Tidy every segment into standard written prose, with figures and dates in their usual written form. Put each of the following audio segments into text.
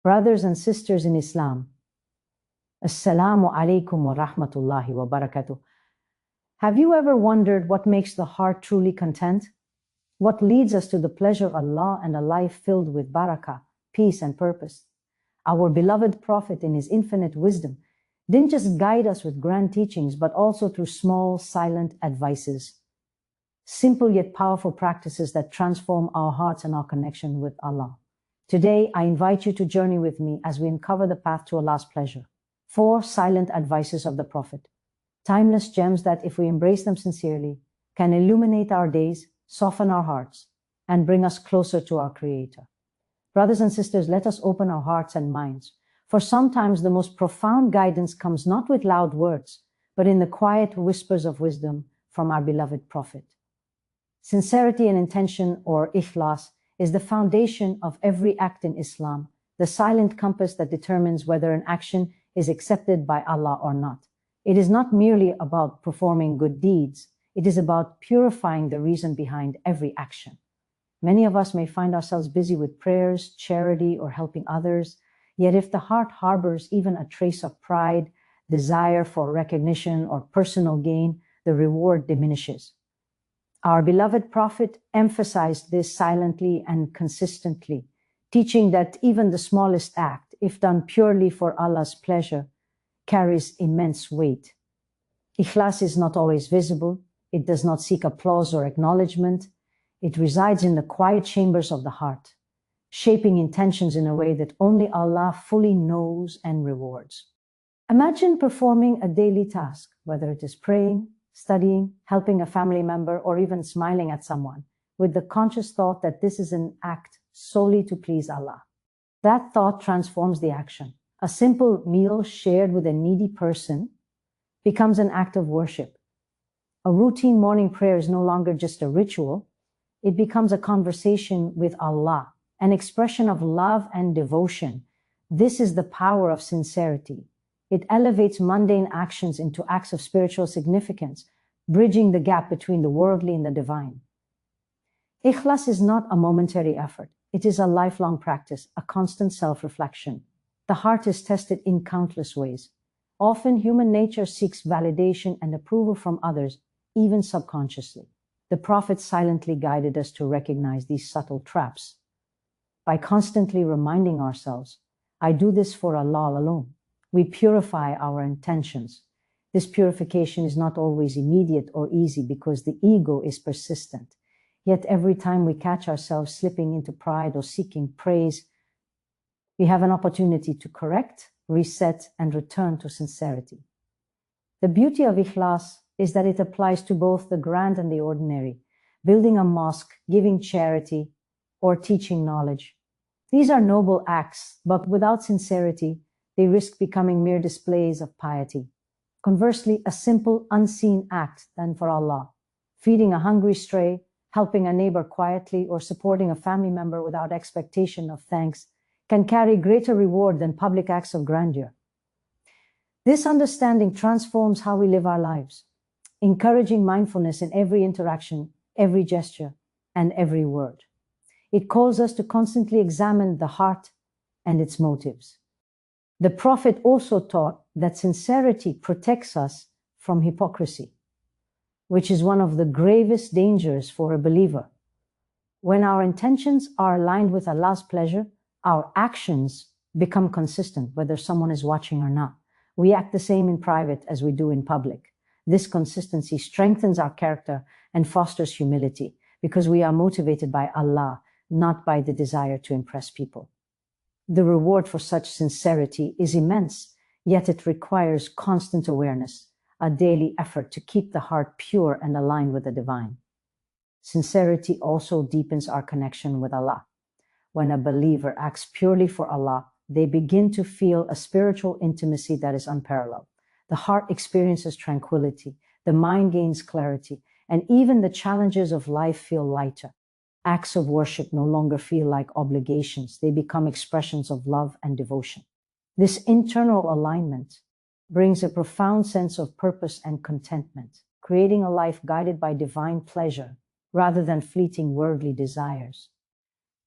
Brothers and sisters in Islam, Assalamu alaikum wa rahmatullahi wa barakatuh. Have you ever wondered what makes the heart truly content? What leads us to the pleasure of Allah and a life filled with barakah, peace and purpose? Our beloved Prophet, in his infinite wisdom, didn't just guide us with grand teachings, but also through small, silent advices. Simple yet powerful practices that transform our hearts and our connection with Allah. Today, I invite you to journey with me as we uncover the path to Allah's pleasure. 4 silent advices of the Prophet. Timeless gems that, if we embrace them sincerely, can illuminate our days, soften our hearts, and bring us closer to our Creator. Brothers and sisters, let us open our hearts and minds, for sometimes the most profound guidance comes not with loud words, but in the quiet whispers of wisdom from our beloved Prophet. Sincerity and intention, or Ikhlas, is the foundation of every act in Islam, the silent compass that determines whether an action is accepted by Allah or not. It is not merely about performing good deeds, it is about purifying the reason behind every action. Many of us may find ourselves busy with prayers, charity, or helping others, yet if the heart harbors even a trace of pride, desire for recognition, or personal gain, the reward diminishes. Our beloved Prophet emphasized this silently and consistently, teaching that even the smallest act, if done purely for Allah's pleasure, carries immense weight. Ikhlas is not always visible. It does not seek applause or acknowledgement. It resides in the quiet chambers of the heart, shaping intentions in a way that only Allah fully knows and rewards. Imagine performing a daily task, whether it is praying, studying, helping a family member, or even smiling at someone, with the conscious thought that this is an act solely to please Allah. That thought transforms the action. A simple meal shared with a needy person becomes an act of worship. A routine morning prayer is no longer just a ritual. It becomes a conversation with Allah, an expression of love and devotion. This is the power of sincerity. It elevates mundane actions into acts of spiritual significance, bridging the gap between the worldly and the divine. Ikhlas is not a momentary effort. It is a lifelong practice, a constant self-reflection. The heart is tested in countless ways. Often, human nature seeks validation and approval from others, even subconsciously. The Prophet silently guided us to recognize these subtle traps. By constantly reminding ourselves, I do this for Allah alone, we purify our intentions. This purification is not always immediate or easy because the ego is persistent. Yet every time we catch ourselves slipping into pride or seeking praise, we have an opportunity to correct, reset, and return to sincerity. The beauty of Ikhlas is that it applies to both the grand and the ordinary, building a mosque, giving charity, or teaching knowledge. These are noble acts, but without sincerity, they risk becoming mere displays of piety. Conversely, a simple, unseen act done for Allah, feeding a hungry stray, helping a neighbor quietly, or supporting a family member without expectation of thanks, can carry greater reward than public acts of grandeur. This understanding transforms how we live our lives, encouraging mindfulness in every interaction, every gesture, and every word. It calls us to constantly examine the heart and its motives. The Prophet also taught that sincerity protects us from hypocrisy, which is one of the gravest dangers for a believer. When our intentions are aligned with Allah's pleasure, our actions become consistent, whether someone is watching or not. We act the same in private as we do in public. This consistency strengthens our character and fosters humility because we are motivated by Allah, not by the desire to impress people. The reward for such sincerity is immense, yet it requires constant awareness, a daily effort to keep the heart pure and aligned with the divine. Sincerity also deepens our connection with Allah. When a believer acts purely for Allah, they begin to feel a spiritual intimacy that is unparalleled. The heart experiences tranquility, the mind gains clarity, and even the challenges of life feel lighter. Acts of worship no longer feel like obligations. They become expressions of love and devotion. This internal alignment brings a profound sense of purpose and contentment, creating a life guided by divine pleasure rather than fleeting worldly desires.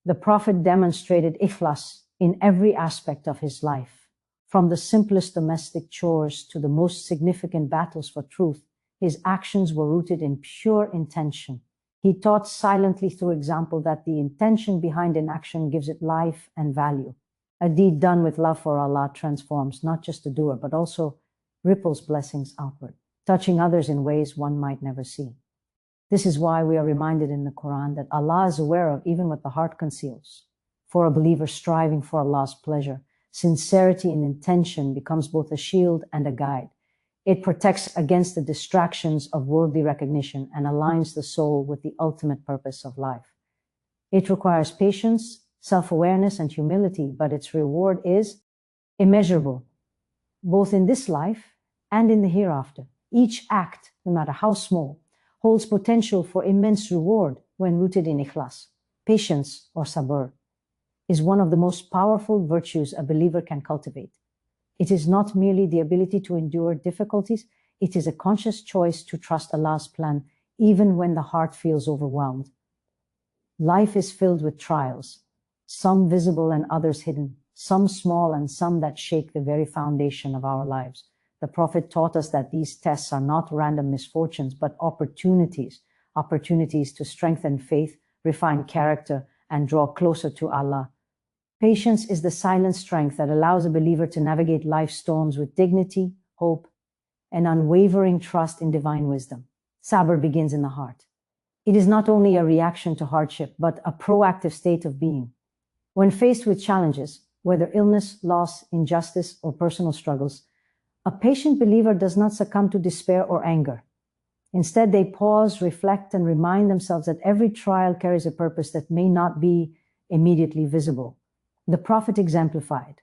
The Prophet demonstrated Ikhlas in every aspect of his life. From the simplest domestic chores to the most significant battles for truth, his actions were rooted in pure intention. He taught silently through example that the intention behind an action gives it life and value. A deed done with love for Allah transforms not just the doer, but also ripples blessings outward, touching others in ways one might never see. This is why we are reminded in the Quran that Allah is aware of even what the heart conceals. For a believer striving for Allah's pleasure, sincerity in intention becomes both a shield and a guide. It protects against the distractions of worldly recognition and aligns the soul with the ultimate purpose of life. It requires patience, self-awareness, and humility, but its reward is immeasurable, both in this life and in the hereafter. Each act, no matter how small, holds potential for immense reward when rooted in Ikhlas. Patience, or Sabr, is one of the most powerful virtues a believer can cultivate. It is not merely the ability to endure difficulties, it is a conscious choice to trust Allah's plan even when the heart feels overwhelmed. Life is filled with trials, some visible and others hidden, some small and some that shake the very foundation of our lives. The Prophet taught us that these tests are not random misfortunes, but opportunities to strengthen faith, refine character, and draw closer to Allah. Patience is the silent strength that allows a believer to navigate life's storms with dignity, hope, and unwavering trust in divine wisdom. Sabr begins in the heart. It is not only a reaction to hardship, but a proactive state of being. When faced with challenges, whether illness, loss, injustice, or personal struggles, a patient believer does not succumb to despair or anger. Instead, they pause, reflect, and remind themselves that every trial carries a purpose that may not be immediately visible. The Prophet exemplified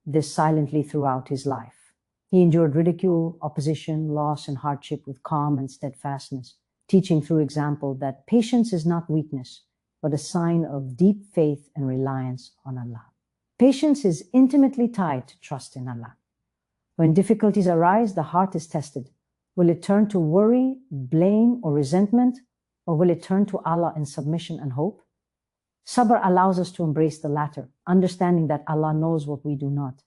this silently throughout his life. He endured ridicule, opposition, loss, and hardship with calm and steadfastness, teaching through example that patience is not weakness, but a sign of deep faith and reliance on Allah. Patience is intimately tied to trust in Allah. When difficulties arise, the heart is tested. Will it turn to worry, blame, or resentment, or will it turn to Allah in submission and hope? Sabr allows us to embrace the latter, understanding that Allah knows what we do not.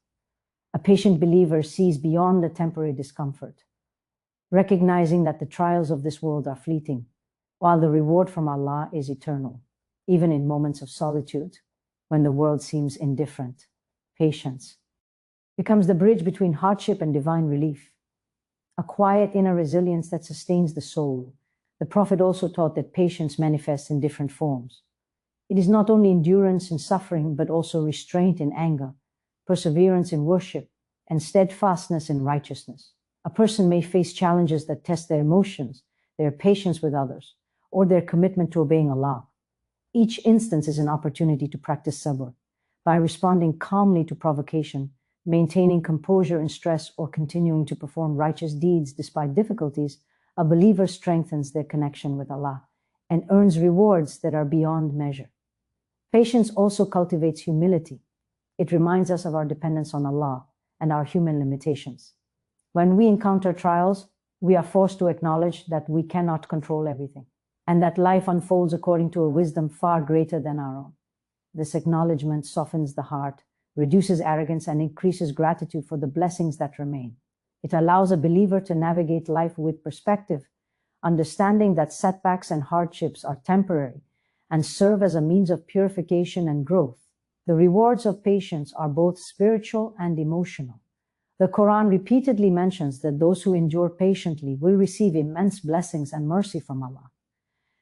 A patient believer sees beyond the temporary discomfort, recognizing that the trials of this world are fleeting, while the reward from Allah is eternal. Even in moments of solitude, when the world seems indifferent, patience becomes the bridge between hardship and divine relief, a quiet inner resilience that sustains the soul. The Prophet also taught that patience manifests in different forms. It is not only endurance in suffering, but also restraint in anger, perseverance in worship, and steadfastness in righteousness. A person may face challenges that test their emotions, their patience with others, or their commitment to obeying Allah. Each instance is an opportunity to practice sabr. By responding calmly to provocation, maintaining composure in stress, or continuing to perform righteous deeds despite difficulties, a believer strengthens their connection with Allah and earns rewards that are beyond measure. Patience also cultivates humility. It reminds us of our dependence on Allah and our human limitations. When we encounter trials, we are forced to acknowledge that we cannot control everything, and that life unfolds according to a wisdom far greater than our own. This acknowledgement softens the heart, reduces arrogance, and increases gratitude for the blessings that remain. It allows a believer to navigate life with perspective, understanding that setbacks and hardships are temporary and serve as a means of purification and growth. The rewards of patience are both spiritual and emotional. The Quran repeatedly mentions that those who endure patiently will receive immense blessings and mercy from Allah.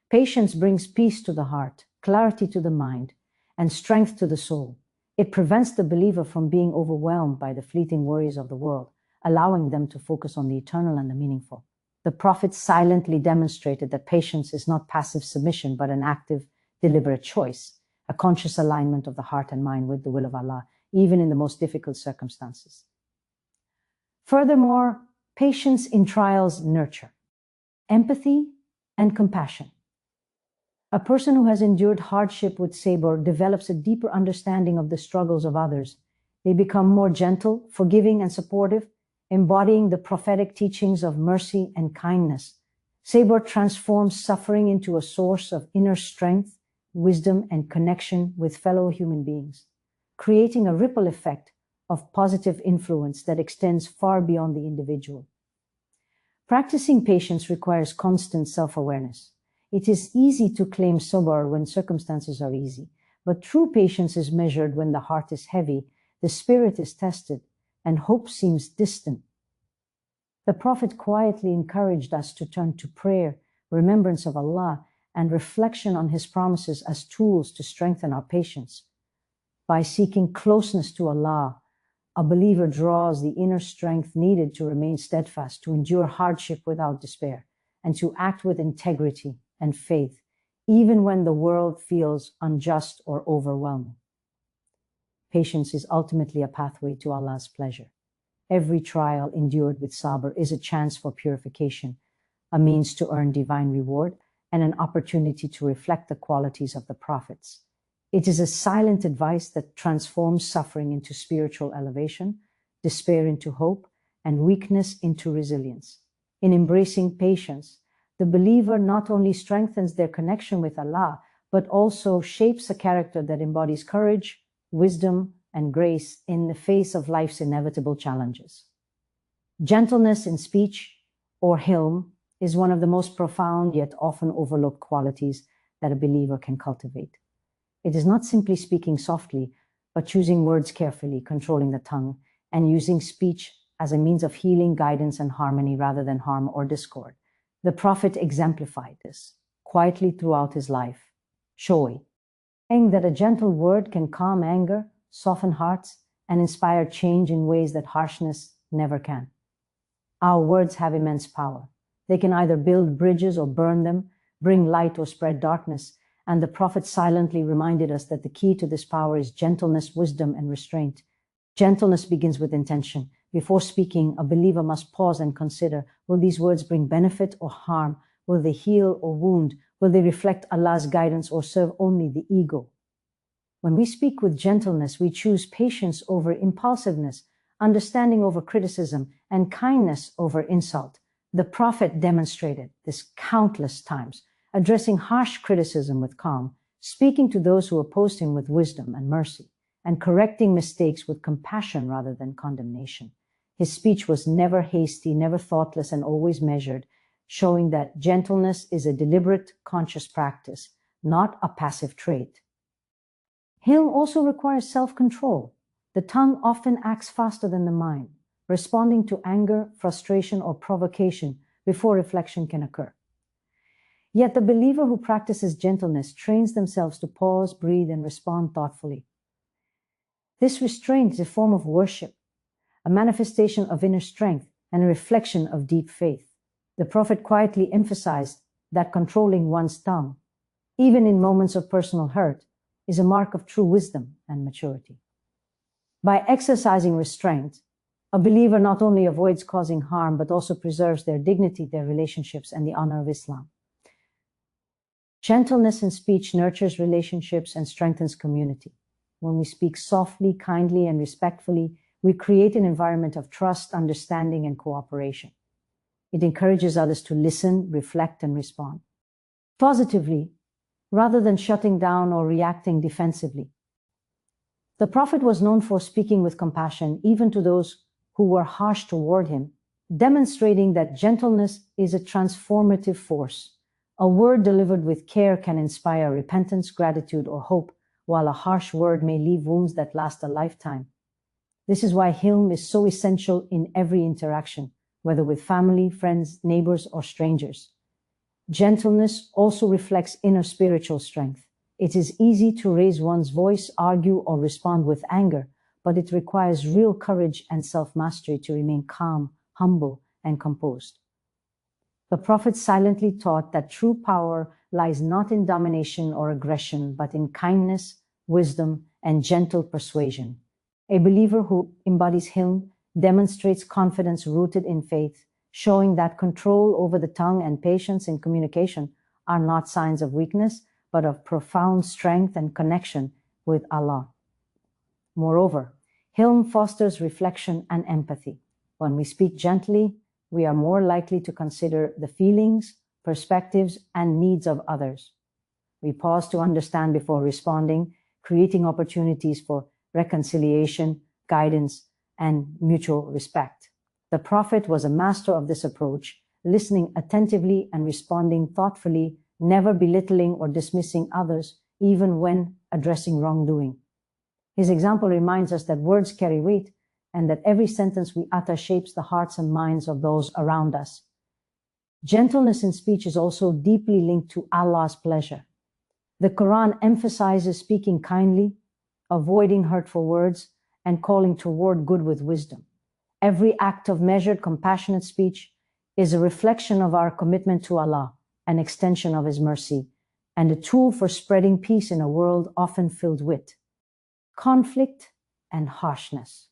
Patience brings peace to the heart, clarity to the mind, and strength to the soul. It prevents the believer from being overwhelmed by the fleeting worries of the world, allowing them to focus on the eternal and the meaningful. The Prophet silently demonstrated that patience is not passive submission, but an active, deliberate choice, a conscious alignment of the heart and mind with the will of Allah, even in the most difficult circumstances. Furthermore, patience in trials nurture empathy and compassion. A person who has endured hardship with sabr develops a deeper understanding of the struggles of others. They become more gentle, forgiving, and supportive, embodying the prophetic teachings of mercy and kindness. Sabr transforms suffering into a source of inner strength, wisdom, and connection with fellow human beings. creating a ripple effect of positive influence that extends far beyond the individual. Practicing patience requires constant self-awareness. It is easy to claim sabr when circumstances are easy, but true patience is measured when the heart is heavy, the spirit is tested, and hope seems distant. The Prophet quietly encouraged us to turn to prayer, remembrance of Allah, and reflection on His promises as tools to strengthen our patience. By seeking closeness to Allah, a believer draws the inner strength needed to remain steadfast, to endure hardship without despair, and to act with integrity and faith, even when the world feels unjust or overwhelming. Patience is ultimately a pathway to Allah's pleasure. Every trial endured with sabr is a chance for purification, a means to earn divine reward, and an opportunity to reflect the qualities of the prophets. It is a silent advice that transforms suffering into spiritual elevation, despair into hope, and weakness into resilience. In embracing patience, the believer not only strengthens their connection with Allah, but also shapes a character that embodies courage, wisdom, and grace in the face of life's inevitable challenges. Gentleness in speech, or hilm, is one of the most profound yet often overlooked qualities that a believer can cultivate. It is not simply speaking softly, but choosing words carefully, controlling the tongue, and using speech as a means of healing, guidance, and harmony rather than harm or discord. The Prophet exemplified this quietly throughout his life, saying that a gentle word can calm anger, soften hearts, and inspire change in ways that harshness never can. Our words have immense power. They can either build bridges or burn them, bring light or spread darkness, and the Prophet silently reminded us that the key to this power is gentleness, wisdom, and restraint. Gentleness begins with intention. Before speaking, a believer must pause and consider, will these words bring benefit or harm? Will they heal or wound? Will they reflect Allah's guidance or serve only the ego? When we speak with gentleness, we choose patience over impulsiveness, understanding over criticism, and kindness over insult. The Prophet demonstrated this countless times, addressing harsh criticism with calm, speaking to those who opposed him with wisdom and mercy, and correcting mistakes with compassion rather than condemnation. His speech was never hasty, never thoughtless, and always measured, showing that gentleness is a deliberate, conscious practice, not a passive trait. Hilm also requires self-control. The tongue often acts faster than the mind, responding to anger, frustration, or provocation before reflection can occur. Yet the believer who practices gentleness trains themselves to pause, breathe, and respond thoughtfully. This restraint is a form of worship, a manifestation of inner strength, and a reflection of deep faith. The Prophet quietly emphasized that controlling one's tongue, even in moments of personal hurt, is a mark of true wisdom and maturity. By exercising restraint, a believer not only avoids causing harm, but also preserves their dignity, their relationships, and the honor of Islam. Gentleness in speech nurtures relationships and strengthens community. When we speak softly, kindly, and respectfully, we create an environment of trust, understanding, and cooperation. It encourages others to listen, reflect, and respond positively, rather than shutting down or reacting defensively. The Prophet was known for speaking with compassion even to those who were harsh toward him, demonstrating that gentleness is a transformative force. A word delivered with care can inspire repentance, gratitude, or hope, while a harsh word may leave wounds that last a lifetime. This is why hilm is so essential in every interaction, whether with family, friends, neighbors, or strangers. Gentleness also reflects inner spiritual strength. It is easy to raise one's voice, argue, or respond with anger, but it requires real courage and self-mastery to remain calm, humble, and composed. The Prophet silently taught that true power lies not in domination or aggression, but in kindness, wisdom, and gentle persuasion. A believer who embodies hilm demonstrates confidence rooted in faith, showing that control over the tongue and patience in communication are not signs of weakness, but of profound strength and connection with Allah. Moreover, hilm fosters reflection and empathy. When we speak gently, we are more likely to consider the feelings, perspectives, and needs of others. We pause to understand before responding, creating opportunities for reconciliation, guidance, and mutual respect. The Prophet was a master of this approach, listening attentively and responding thoughtfully, never belittling or dismissing others, even when addressing wrongdoing. His example reminds us that words carry weight and that every sentence we utter shapes the hearts and minds of those around us. Gentleness in speech is also deeply linked to Allah's pleasure. The Quran emphasizes speaking kindly, avoiding hurtful words, and calling toward good with wisdom. Every act of measured, compassionate speech is a reflection of our commitment to Allah, an extension of His mercy, and a tool for spreading peace in a world often filled with conflict and harshness.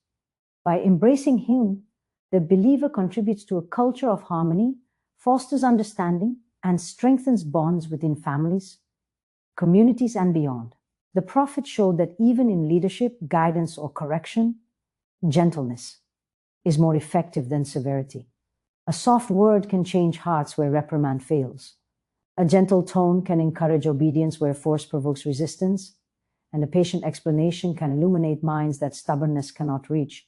By embracing Him, the believer contributes to a culture of harmony, fosters understanding, and strengthens bonds within families, communities, and beyond. The Prophet showed that even in leadership, guidance, or correction, gentleness is more effective than severity. A soft word can change hearts where reprimand fails. A gentle tone can encourage obedience where force provokes resistance, and a patient explanation can illuminate minds that stubbornness cannot reach.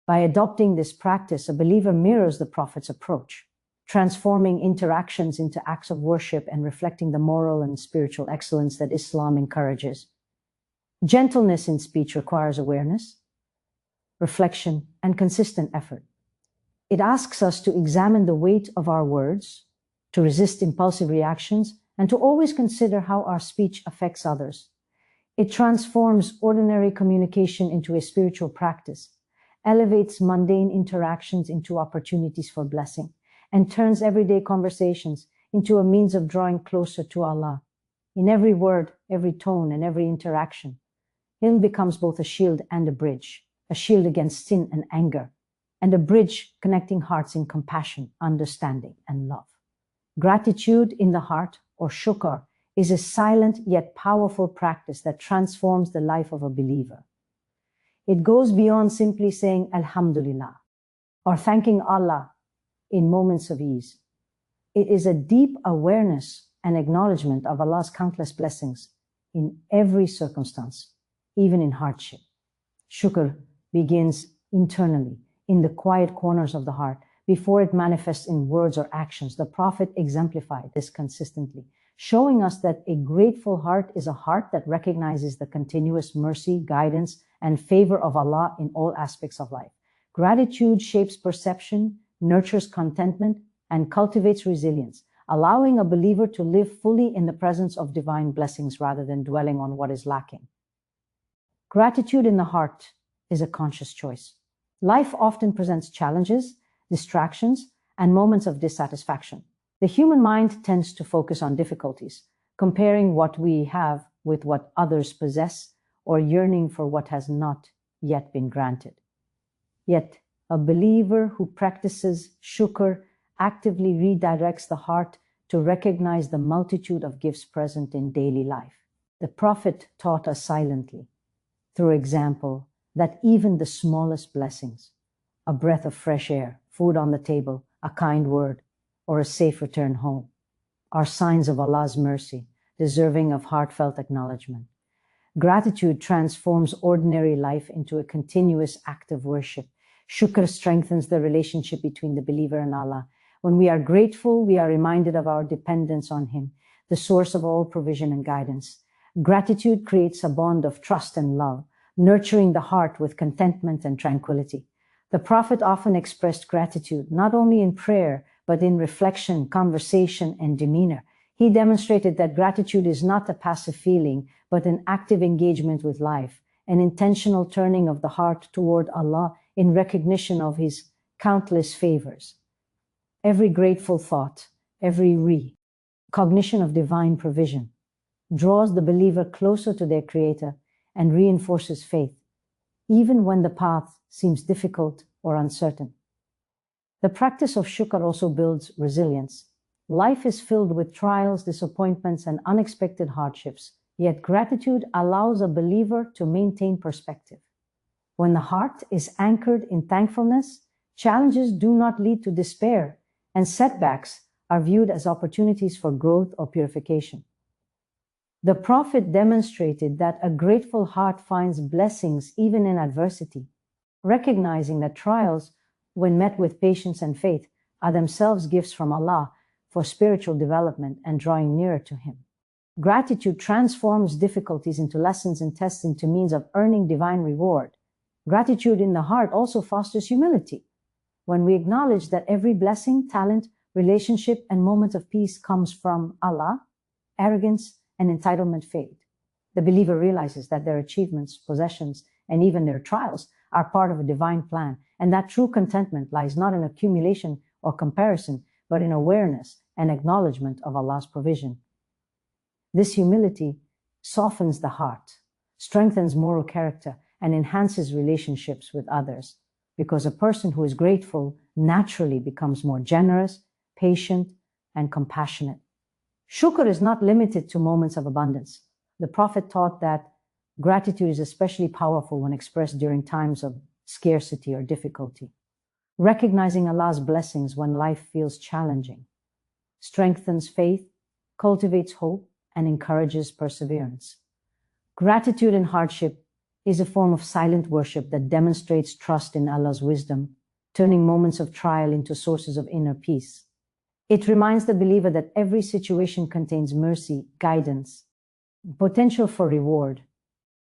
By adopting this practice, a believer mirrors the Prophet's approach, transforming interactions into acts of worship and reflecting the moral and spiritual excellence that Islam encourages. Gentleness in speech requires awareness, reflection, and consistent effort. It asks us to examine the weight of our words, to resist impulsive reactions, and to always consider how our speech affects others. It transforms ordinary communication into a spiritual practice, elevates mundane interactions into opportunities for blessing, and turns everyday conversations into a means of drawing closer to Allah. In every word, every tone, and every interaction, Ilm becomes both a shield and a bridge, a shield against sin and anger, and a bridge connecting hearts in compassion, understanding, and love. Gratitude in the heart, or shukr, is a silent yet powerful practice that transforms the life of a believer. It goes beyond simply saying Alhamdulillah or thanking Allah in moments of ease. It is a deep awareness and acknowledgement of Allah's countless blessings in every circumstance, even in hardship. Shukr begins internally, in the quiet corners of the heart, before it manifests in words or actions. The Prophet exemplified this consistently, showing us that a grateful heart is a heart that recognizes the continuous mercy, guidance, and favor of Allah in all aspects of life. Gratitude shapes perception, nurtures contentment, and cultivates resilience, allowing a believer to live fully in the presence of divine blessings rather than dwelling on what is lacking. Gratitude in the heart is a conscious choice. Life often presents challenges, distractions, and moments of dissatisfaction. The human mind tends to focus on difficulties, comparing what we have with what others possess, or yearning for what has not yet been granted. Yet, a believer who practices shukr actively redirects the heart to recognize the multitude of gifts present in daily life. The Prophet taught us silently, through example, that even the smallest blessings, a breath of fresh air, food on the table, a kind word, or a safe return home, are signs of Allah's mercy, deserving of heartfelt acknowledgement. Gratitude transforms ordinary life into a continuous act of worship. Shukr strengthens the relationship between the believer and Allah. When we are grateful, we are reminded of our dependence on Him, the source of all provision and guidance. Gratitude creates a bond of trust and love, nurturing the heart with contentment and tranquility. The Prophet often expressed gratitude, not only in prayer, but in reflection, conversation, and demeanor. He demonstrated that gratitude is not a passive feeling, but an active engagement with life, an intentional turning of the heart toward Allah in recognition of His countless favors. Every grateful thought, every recognition of divine provision, draws the believer closer to their Creator and reinforces faith, even when the path seems difficult or uncertain. The practice of shukr also builds resilience. Life is filled with trials, disappointments, and unexpected hardships, yet gratitude allows a believer to maintain perspective. When the heart is anchored in thankfulness, challenges do not lead to despair, and setbacks are viewed as opportunities for growth or purification. The Prophet demonstrated that a grateful heart finds blessings even in adversity, recognizing that trials, when met with patience and faith, are themselves gifts from Allah for spiritual development and drawing nearer to Him. Gratitude transforms difficulties into lessons and tests into means of earning divine reward. Gratitude in the heart also fosters humility. When we acknowledge that every blessing, talent, relationship, and moment of peace comes from Allah, arrogance and entitlement fade. The believer realizes that their achievements, possessions, and even their trials are part of a divine plan, and that true contentment lies not in accumulation or comparison, but in awareness and acknowledgement of Allah's provision. This humility softens the heart, strengthens moral character, and enhances relationships with others, because a person who is grateful naturally becomes more generous, patient, and compassionate. Shukr is not limited to moments of abundance. The Prophet taught that gratitude is especially powerful when expressed during times of scarcity or difficulty. Recognizing Allah's blessings when life feels challenging strengthens faith, cultivates hope, and encourages perseverance. Gratitude in hardship is a form of silent worship that demonstrates trust in Allah's wisdom, turning moments of trial into sources of inner peace. It reminds the believer that every situation contains mercy, guidance, potential for reward,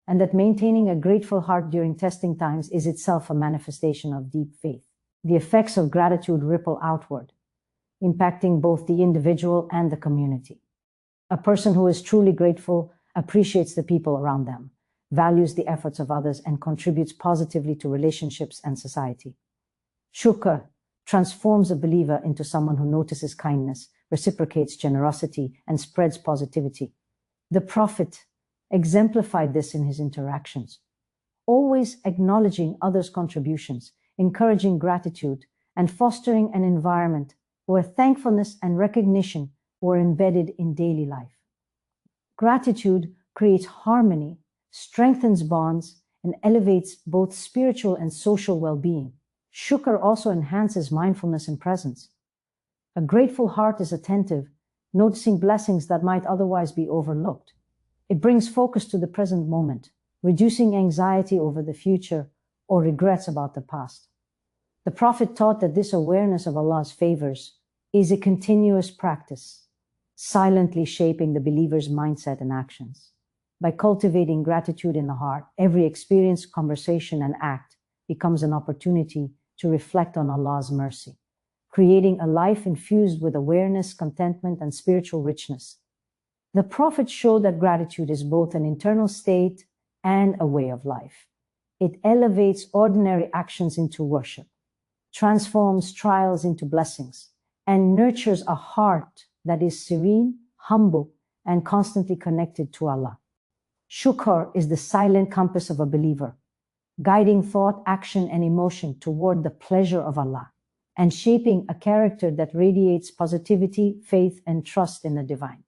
and that maintaining a grateful heart during testing times is itself a manifestation of deep faith. The effects of gratitude ripple outward, impacting both the individual and the community. A person who is truly grateful appreciates the people around them, values the efforts of others, and contributes positively to relationships and society. Shukr transforms a believer into someone who notices kindness, reciprocates generosity, and spreads positivity. The Prophet exemplified this in his interactions, always acknowledging others' contributions, encouraging gratitude, and fostering an environment where thankfulness and recognition were embedded in daily life. Gratitude creates harmony, strengthens bonds, and elevates both spiritual and social well-being. Shukr also enhances mindfulness and presence. A grateful heart is attentive, noticing blessings that might otherwise be overlooked. It brings focus to the present moment, reducing anxiety over the future or regrets about the past. The Prophet taught that this awareness of Allah's favors is a continuous practice, silently shaping the believer's mindset and actions. By cultivating gratitude in the heart, every experience, conversation, and act becomes an opportunity to reflect on Allah's mercy, creating a life infused with awareness, contentment, and spiritual richness. The Prophet showed that gratitude is both an internal state and a way of life. It elevates ordinary actions into worship, transforms trials into blessings, and nurtures a heart that is serene, humble, and constantly connected to Allah. Shukr is the silent compass of a believer, guiding thought, action, and emotion toward the pleasure of Allah, and shaping a character that radiates positivity, faith, and trust in the divine.